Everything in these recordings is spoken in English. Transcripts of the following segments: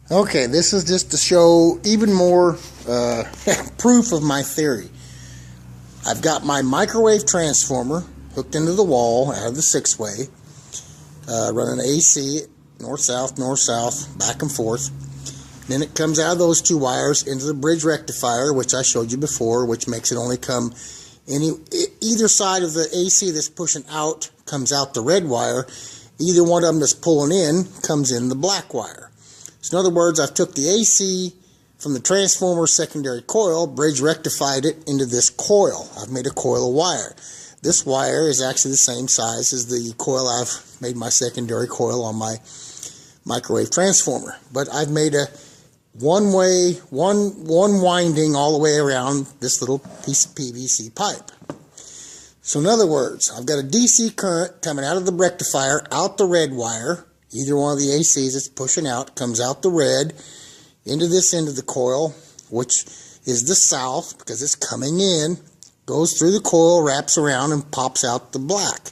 Okay, this is just to show even more proof of my theory. I've got my microwave transformer hooked into the wall out of the 6-way, running AC, north-south, back and forth. Then it comes out of those two wires into the bridge rectifier, which I showed you before, which makes it only come either side of the AC that's pushing out comes out the red wire. Either one of them that's pulling in comes in the black wire. So in other words, I've took the AC from the transformer secondary coil, bridge rectified it into this coil. I've made a coil of wire. This wire is actually the same size as the coil I've made my secondary coil on my microwave transformer. But I've made a one winding all the way around this little piece of PVC pipe. So in other words, I've got a DC current coming out of the rectifier, out the red wire. Either one of the ACs that's pushing out comes out the red into this end of the coil, which is the south because it's coming in, goes through the coil, wraps around, and pops out the black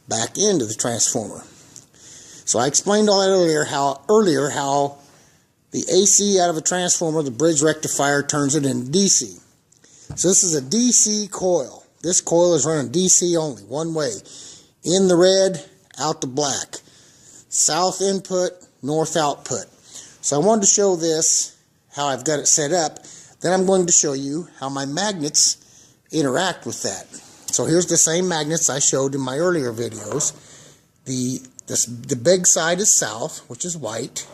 back into the transformer. So I explained all that earlier how the AC out of a transformer, the bridge rectifier, turns it into DC. So this is a DC coil. This coil is running DC only, one way. In the red, out the black. South input, north output. So I wanted to show this, how I've got it set up. Then I'm going to show you how my magnets interact with that. So here's the same magnets I showed in my earlier videos. The big side is south, which is white,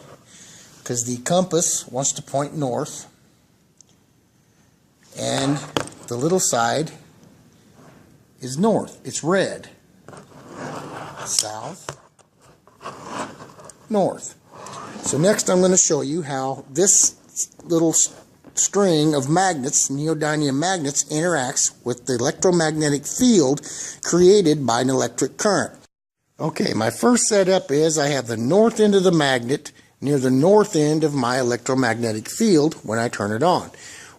because the compass wants to point north. And the little side is north. It's red. South, north. So next I'm going to show you how this little string of magnets, neodymium magnets, interacts with the electromagnetic field created by an electric current. Okay, my first setup is I have the north end of the magnet near the north end of my electromagnetic field when I turn it on.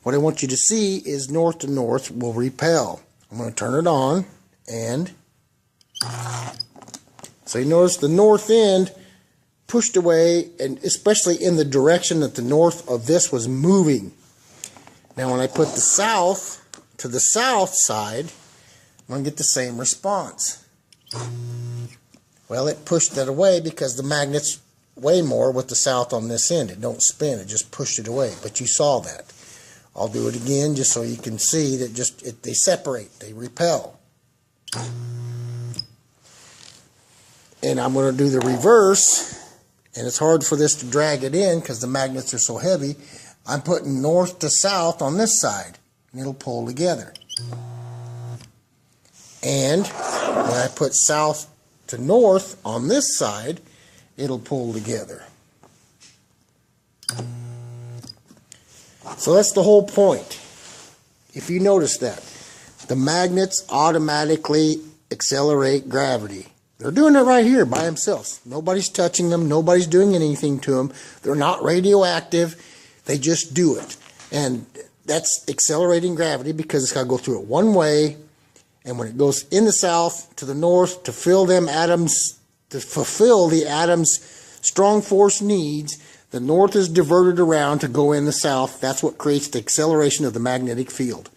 What I want you to see is north to north will repel. I'm going to turn it on, and so you notice the north end pushed away, and especially in the direction that the north of this was moving. Now when I put the south to the south side, I'm going to get the same response. Well, it pushed that away because the magnet's way more with the south on this end. It don't spin, it just pushed it away, but you saw that. I'll do it again just so you can see that they separate, they repel. And I'm going to do the reverse, and it's hard for this to drag it in because the magnets are so heavy. I'm putting north to south on this side, and it'll pull together. And when I put south to north on this side, it'll pull together. So that's the whole point. If you notice that, the magnets automatically accelerate gravity. They're doing it right here by themselves. Nobody's touching them. Nobody's doing anything to them. They're not radioactive. They just do it. And that's accelerating gravity because it's got to go through it one way. And when it goes in the south to the north to fill them atoms, to fulfill the atom's strong force needs, the north is diverted around to go in the south. That's what creates the acceleration of the magnetic field.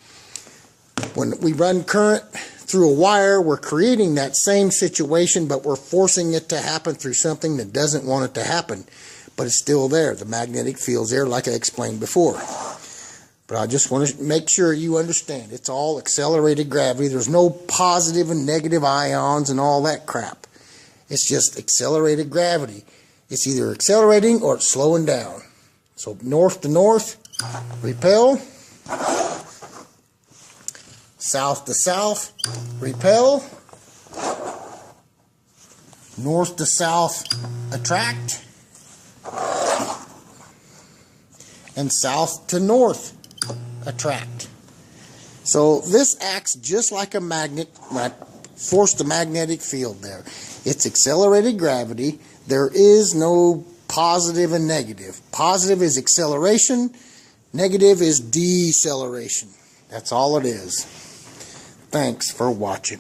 When we run current through a wire, we're creating that same situation, but we're forcing it to happen through something that doesn't want it to happen. But it's still there. The magnetic field's there, like I explained before. But I just want to make sure you understand. It's all accelerated gravity. There's no positive and negative ions and all that crap. It's just accelerated gravity. It's either accelerating or it's slowing down. So north to north, repel. South to south, repel. North to south, attract. And south to north, attract. So this acts just like a magnet when I force the magnetic field there. It's accelerated gravity. There is no positive and negative. Positive is acceleration. Negative is deceleration. That's all it is. Thanks for watching.